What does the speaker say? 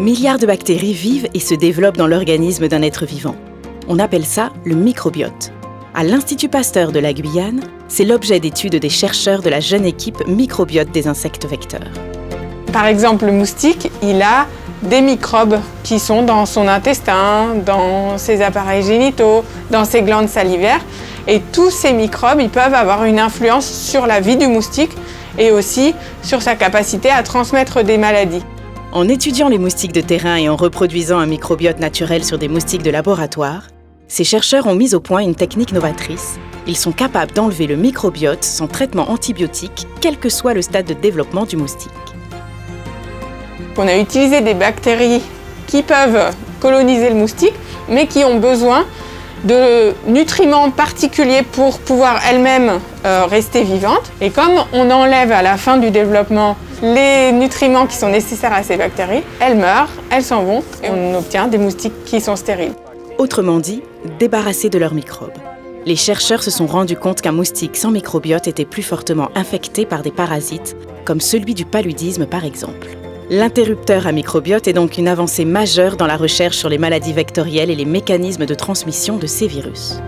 milliards de bactéries vivent et se développent dans l'organisme d'un être vivant. On appelle ça le microbiote. À l'Institut Pasteur de la Guyane, c'est l'objet d'étude des chercheurs de la jeune équipe microbiote des insectes vecteurs. Par exemple, le moustique, il a des microbes qui sont dans son intestin, dans ses appareils génitaux, dans ses glandes salivaires. Et tous ces microbes, ils peuvent avoir une influence sur la vie du moustique et aussi sur sa capacité à transmettre des maladies. En étudiant les moustiques de terrain et en reproduisant un microbiote naturel sur des moustiques de laboratoire, ces chercheurs ont mis au point une technique novatrice. Ils sont capables d'enlever le microbiote sans traitement antibiotique, quel que soit le stade de développement du moustique. On a utilisé des bactéries qui peuvent coloniser le moustique, mais qui ont besoin de nutriments particuliers pour pouvoir elles-mêmes rester vivantes. Et comme on enlève à la fin du développement les nutriments qui sont nécessaires à ces bactéries, elles meurent, elles s'en vont et on obtient des moustiques qui sont stériles. Autrement dit, débarrassés de leurs microbes. Les chercheurs se sont rendus compte qu'un moustique sans microbiote était plus fortement infecté par des parasites, comme celui du paludisme par exemple. L'interrupteur à microbiote est donc une avancée majeure dans la recherche sur les maladies vectorielles et les mécanismes de transmission de ces virus.